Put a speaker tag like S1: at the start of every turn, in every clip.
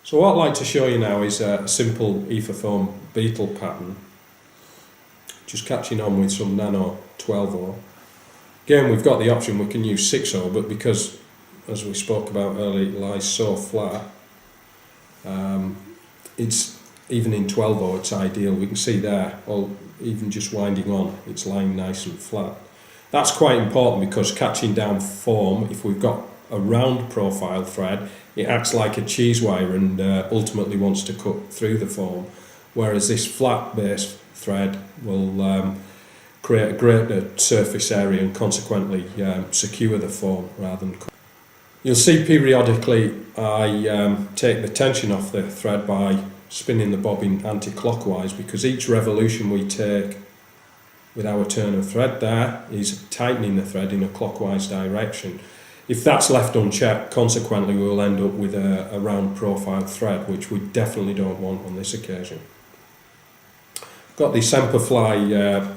S1: So what I'd like to show you now is a simple ether foam beetle pattern, just catching on with some nano 12-0. Again, we've got the option we can use 6-0, but because, as we spoke about earlier, it lies so flat, it's even in 12-0 it's ideal. We can see there, or even just winding on, it's lying nice and flat. That's quite important because catching down foam, if we've got a round profile thread, it acts like a cheese wire and ultimately wants to cut through the foam, whereas this flat base thread will create a greater surface area and consequently secure the foam rather than cut. You'll see periodically I take the tension off the thread by spinning the bobbin anti-clockwise, because each revolution we take with our turn of thread there is tightening the thread in a clockwise direction. If that's left unchecked, consequently we will end up with a round profile thread, which we definitely don't want on this occasion. Got the Semperfli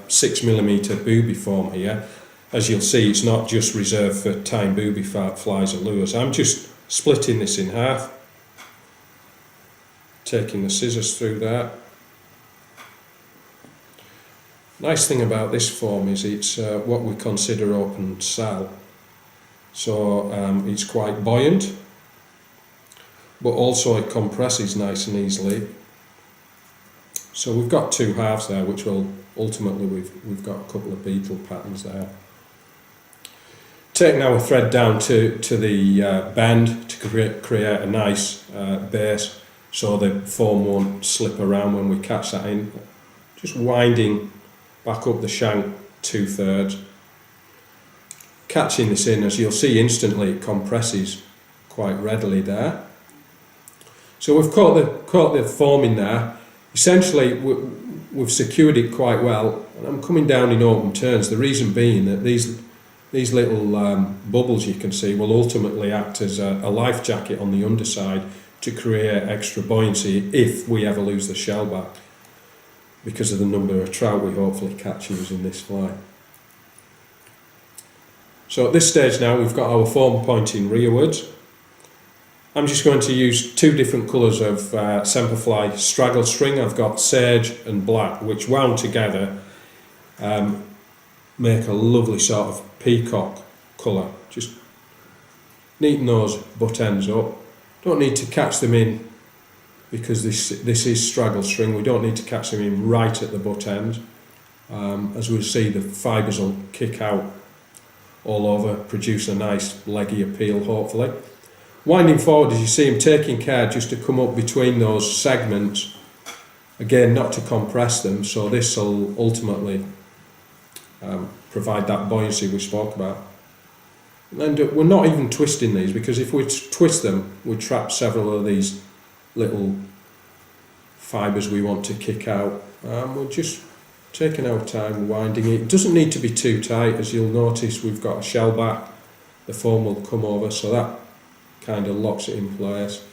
S1: 6mm booby foam here. As you'll see, it's not just reserved for tying booby flies or lures. I'm just splitting this in half, taking the scissors through that. Nice thing about this foam is it's what we consider open cell. So it's quite buoyant, but also it compresses nice and easily. So we've got two halves there, which will ultimately we've got a couple of beetle patterns there. Taking our thread down to the bend to create a nice base, so the foam won't slip around when we catch that in. Just winding back up the shank 2/3. Catching this in, as you'll see instantly, it compresses quite readily there. So we've caught the foam in there. Essentially, we've secured it quite well, and I'm coming down in open turns. The reason being that these little bubbles you can see will ultimately act as a life jacket on the underside to create extra buoyancy if we ever lose the shell back, because of the number of trout we hopefully catch using this fly. So at this stage now we've got our foam pointing rearwards. I'm just going to use two different colours of Semperfli straggle string. I've got sage and black, which wound together make a lovely sort of peacock colour. Just neaten those butt ends up. Don't need to catch them in, because this is straggle string. We don't need to catch them in right at the butt end. As we'll see, the fibres will kick out all over, produce a nice leggy appeal hopefully. Winding forward, as you see, I'm taking care just to come up between those segments, again not to compress them, so this will ultimately provide that buoyancy we spoke about. And we're not even twisting these, because if we twist them we trap several of these little fibres we want to kick out. We're just taking our time winding it. It doesn't need to be too tight. As you'll notice, we've got a shell back, the foam will come over, so that kind of locks it in place.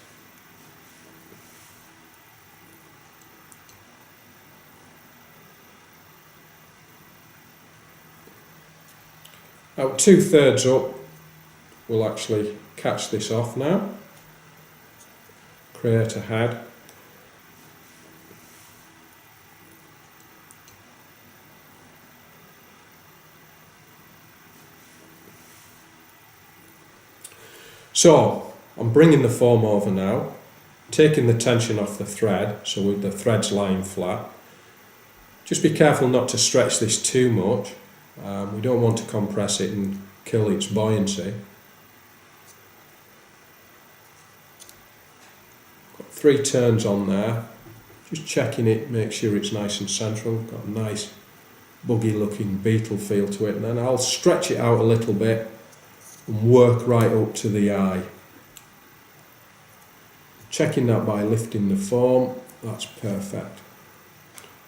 S1: About 2/3 up, we'll actually catch this off now. Create a head. So I'm bringing the foam over now, taking the tension off the thread, so with the thread's lying flat. Just be careful not to stretch this too much. We don't want to compress it and kill its buoyancy. Got 3 turns on there, just checking it, make sure it's nice and central. Got a nice buggy looking beetle feel to it, and then I'll stretch it out a little bit and work right up to the eye. Checking that by lifting the foam, that's perfect.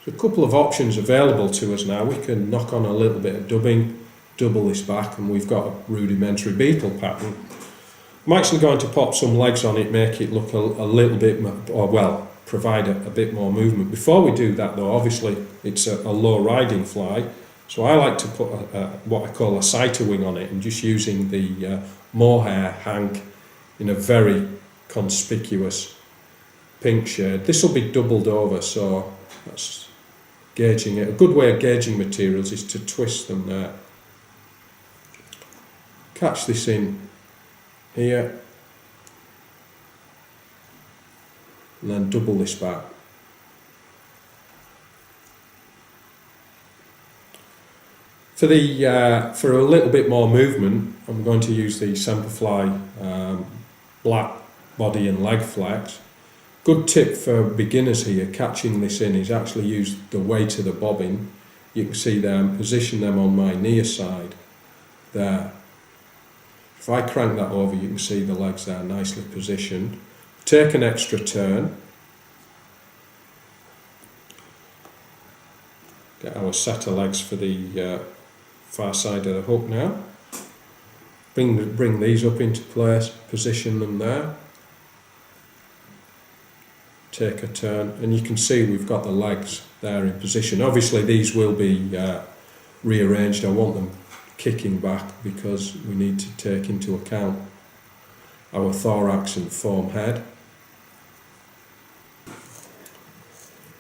S1: So a couple of options available to us now. We can knock on a little bit of dubbing, double this back, and we've got a rudimentary beetle pattern. I'm actually going to pop some legs on it, make it look a little bit more, or well, provide a bit more movement. Before we do that though, obviously it's a low riding fly, so I like to put what I call a sighter wing on it, and just using the mohair hank in a very conspicuous pink shade. This will be doubled over, so that's gauging it. A good way of gauging materials is to twist them there. Catch this in here, and then double this back. For a little bit more movement, I'm going to use the Semperfli black body and leg flex. Good tip for beginners here, catching this in, is actually use the weight of the bobbin. You can see there, and position them on my near side there. If I crank that over, you can see the legs there nicely positioned. Take an extra turn. Get our set of legs for the far side of the hook now. Bring these up into place, position them there. Take a turn, and you can see we've got the legs there in position. Obviously these will be rearranged. I want them kicking back because we need to take into account our thorax and form head.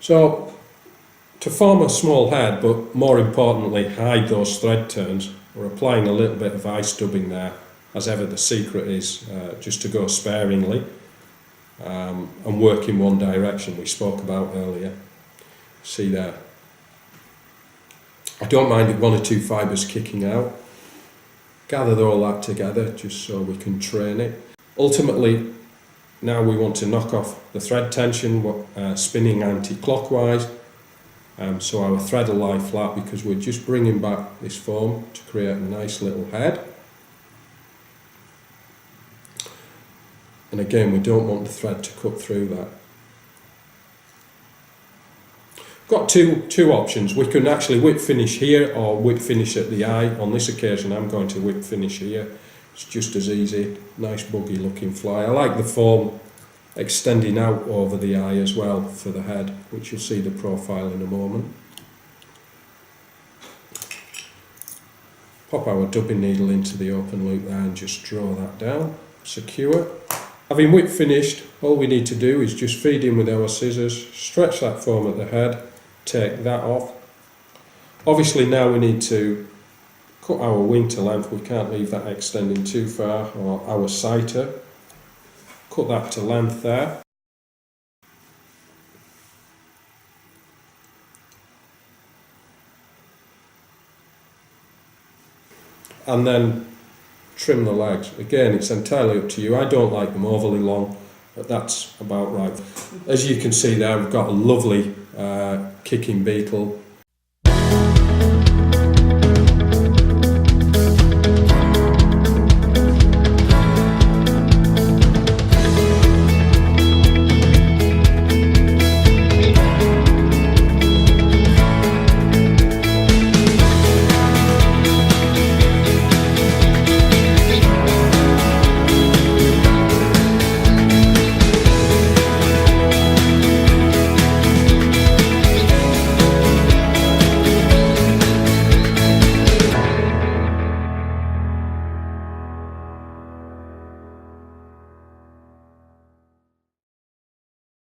S1: So to form a small head, but more importantly hide those thread turns, we're applying a little bit of eye stubbing there. As ever, the secret is just to go sparingly and work in one direction, we spoke about earlier. See there. I don't mind one or two fibres kicking out. Gather all that together just so we can train it. Ultimately, now we want to knock off the thread tension, spinning anti-clockwise. So our thread will lie flat because we're just bringing back this form to create a nice little head. And again, we don't want the thread to cut through that. Got two options. We can actually whip finish here or whip finish at the eye. On this occasion, I'm going to whip finish here. It's just as easy. Nice buggy looking fly. I like the form extending out over the eye as well for the head, which you'll see the profile in a moment. Pop our dubbing needle into the open loop there and just draw that down. Secure. Having whip finished, all we need to do is just feed in with our scissors, stretch that form at the head, take that off. Obviously now we need to cut our wing to length. We can't leave that extending too far, or our sighter. Cut that to length there. And then trim the legs. Again, it's entirely up to you. I don't like them overly long, but that's about right. As you can see there, we've got a lovely Kicking Beetle